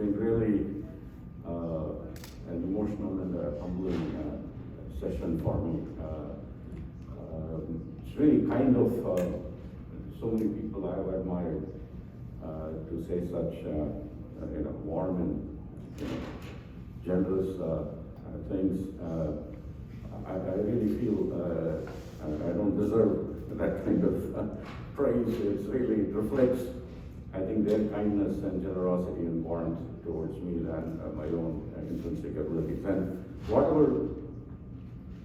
been really an emotional and a humbling session for me. It's really kind of so many people I have admired to say such warm and generous things. I really feel I don't deserve that kind of praise. It really reflects, I think, their kindness and generosity and warmth towards me than my own intrinsic abilities. And whatever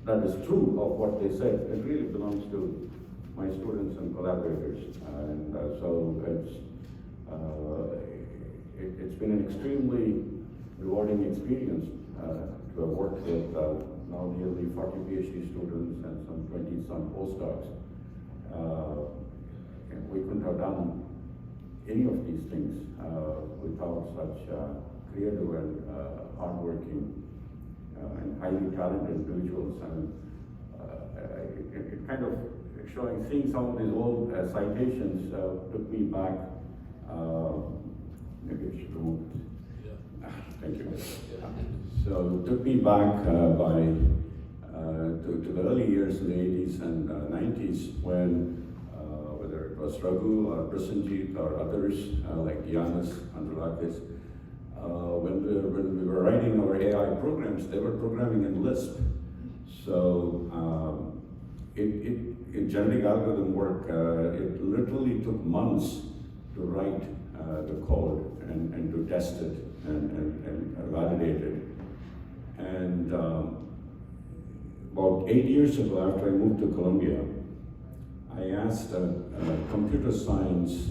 that is true of what they said, it really belongs to my students and collaborators. And so it's been an extremely rewarding experience to have worked with now nearly 40 PhD students and some 20-some postdocs. And we couldn't have done any of these things without such creative and hardworking and highly talented individuals. And it kind of seeing some of these old citations took me back. Maybe I should remove it. Yeah. Thank you. Yeah. So it took me back to the early years in the 80s and 90s when whether it was Raghu or Prasenjit or others like Giannis Androulakis, when we were writing our AI programs, they were programming in Lisp. So in generic algorithm work, it literally took months to write the code and to test it and validate it. And about 8 years ago, after I moved to Columbia, I asked a computer science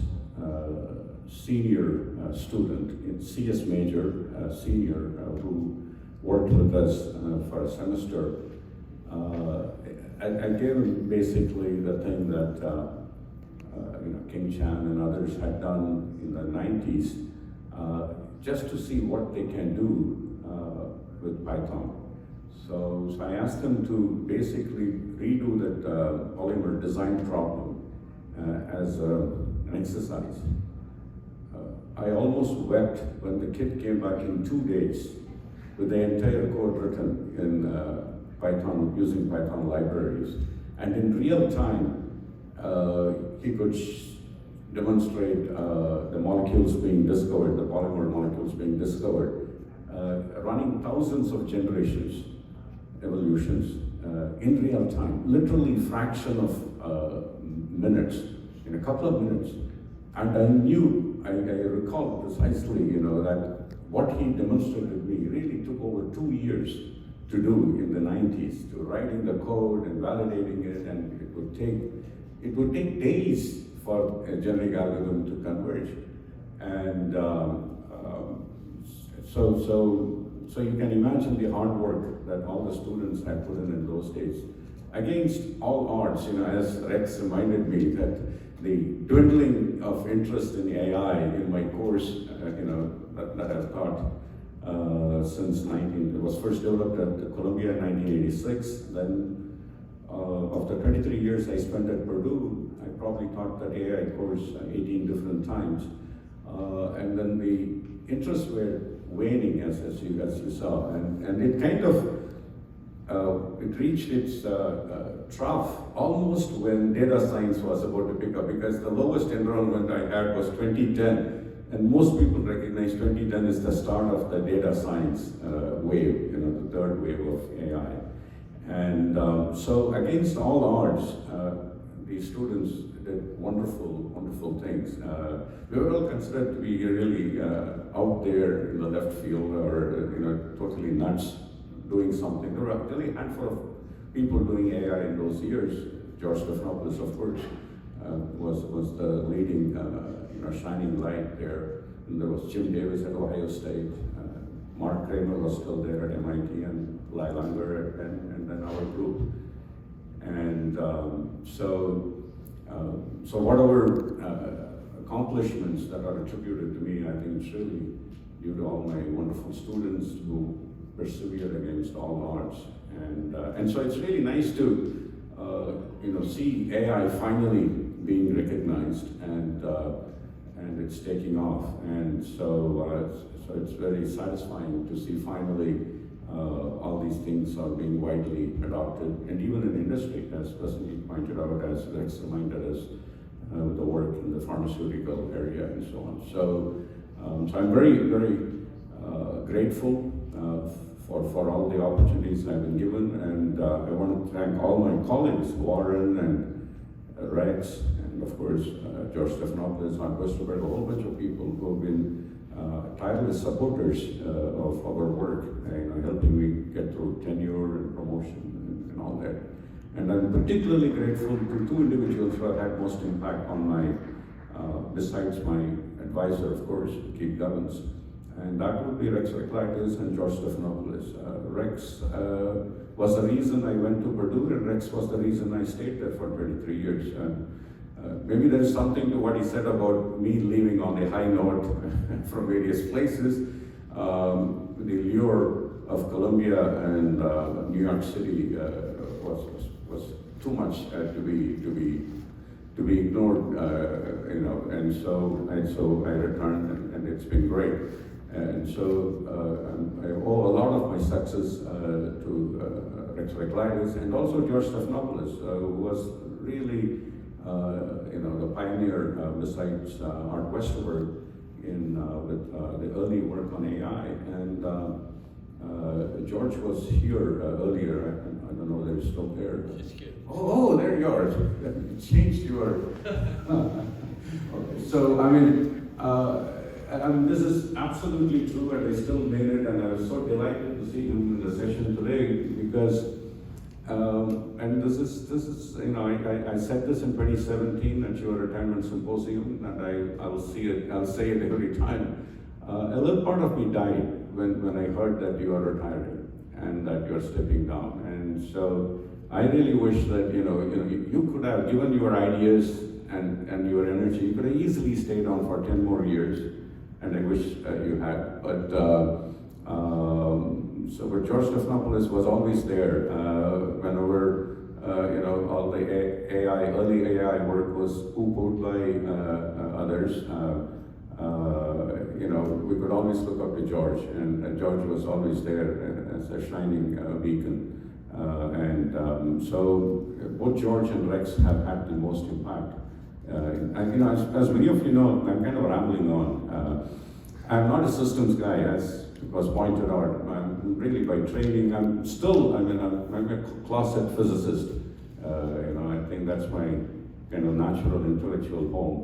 senior student in CS major, senior, who worked with us for a semester. I gave him basically the thing that King Chan and others had done in the 90s, just to see what they can do with Python. So I asked them to basically redo that polymer design problem as an exercise. I almost wept when the kid came back in 2 days with the entire code written in Python, using Python libraries. And in real time, he could demonstrate the molecules being discovered, the polymer molecules being discovered, running thousands of generations, evolutions, in real time, literally fraction of minutes, in a couple of minutes. And I knew, I recall precisely, that what he demonstrated to me really took over 2 years to do in the 90s, to writing the code and validating it, and it would take days for a generic algorithm to converge. And so you can imagine the hard work that all the students had put in those days. Against all odds, as Rex reminded me that the dwindling of interest in AI in my course, that I've taught since it was first developed at Columbia in 1986. Then after 23 years I spent at Purdue, I probably taught that AI course 18 different times. And then the interests were waning as you saw. And it kind of, it reached its trough almost when data science was about to pick up, because the lowest enrollment I had was 2010. And most people recognize 2010 is the start of the data science wave, the third wave of AI. And so against all odds, these students did wonderful, wonderful things. We were all considered to be really out there in the left field or totally nuts doing something. There were really a handful of people doing AI in those years. George Stephanopoulos, of course, was the leading shining light there. And there was Jim Davis at Ohio State. Mark Kramer was still there at MIT, and Lyle Unger, and then our group. And so whatever accomplishments that are attributed to me, I think it's really due to all my wonderful students who persevered against all odds. And so it's really nice to see AI finally being recognized, and and it's taking off. And so it's very satisfying to see finally all these things are being widely adopted, and even in industry, as President pointed out, as Rex reminded us, with the work in the pharmaceutical area and so on. So I'm very, very grateful for all the opportunities I've been given, and I want to thank all my colleagues, Warren and Rex, and of course George Stephanopoulos, Art Westerberg, a whole bunch of people who have been tireless supporters of our work, helping me get through tenure and promotion and all that. And I'm particularly grateful to two individuals who have had most impact on my, besides my advisor, of course, Keith Govins, and that would be Rex Reclitus and George Stephanopoulos. Rex was the reason I went to Purdue, and Rex was the reason I stayed there for 23 years. Maybe there is something to what he said about me leaving on a high note from various places. The lure of Columbia and New York City was too much to be ignored, and so I returned, and it's been great. And so I owe a lot of my success to Rex Reclitus and also George Stephanopoulos, who was really the pioneer besides Art Westerberg with the early work on AI. And George was here earlier. I don't know whether he's still there. Oh, there you are. You changed your. Okay. So I mean, this is absolutely true, and I still made it, and I was so delighted to see him in the session today because. And this is I said this in 2017 at your retirement symposium, and I'll say it every time. A little part of me died when I heard that you are retiring and that you're stepping down, and so I really wish that you could have given your ideas and your energy. You could have easily stayed on for 10 more years, and I wish you had, but. But George Stephanopoulos was always there whenever all the early AI work was poo-pooed by others. We could always look up to George, and George was always there as a shining beacon. So both George and Rex have had the most impact. As many of you know, I'm kind of rambling on. I'm not a systems guy, as was pointed out. I'm really by training, I'm a closet physicist. I think that's my kind of natural intellectual home.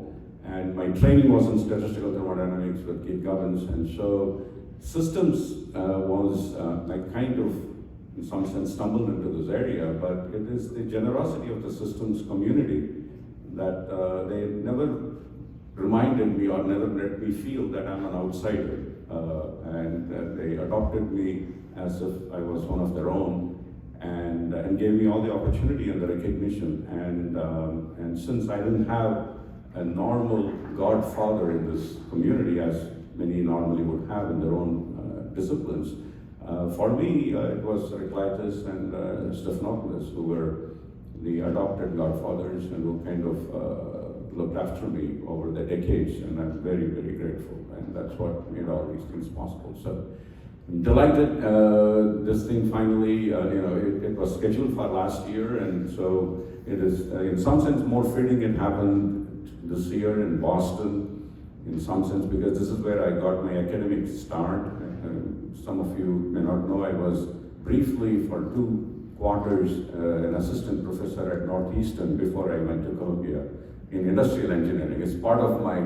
And my training was in statistical thermodynamics with Keith Govins, and so systems was I kind of, in some sense, stumbled into this area, but it is the generosity of the systems community that they never reminded me or never let me feel that I'm an outsider. And they adopted me as if I was one of their own, and gave me all the opportunity and the recognition. And since I didn't have a normal godfather in this community, as many normally would have in their own disciplines, for me it was Reclitus and Stephanopoulos who were the adopted godfathers and who kind of looked after me over the decades, and I'm very, very grateful, and that's what made all these things possible. So I'm delighted this thing finally, it was scheduled for last year, and so it is in some sense more fitting it happened this year in Boston, in some sense, because this is where I got my academic start. Some of you may not know, I was briefly for 2 quarters an assistant professor at Northeastern before I went to Columbia in industrial engineering. It's part of my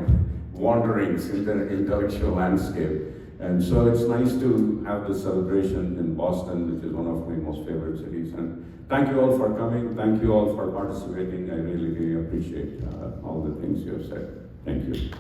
wanderings in the intellectual landscape. And so it's nice to have this celebration in Boston, which is one of my most favorite cities. And thank you all for coming. Thank you all for participating. I really, really appreciate all the things you have said. Thank you.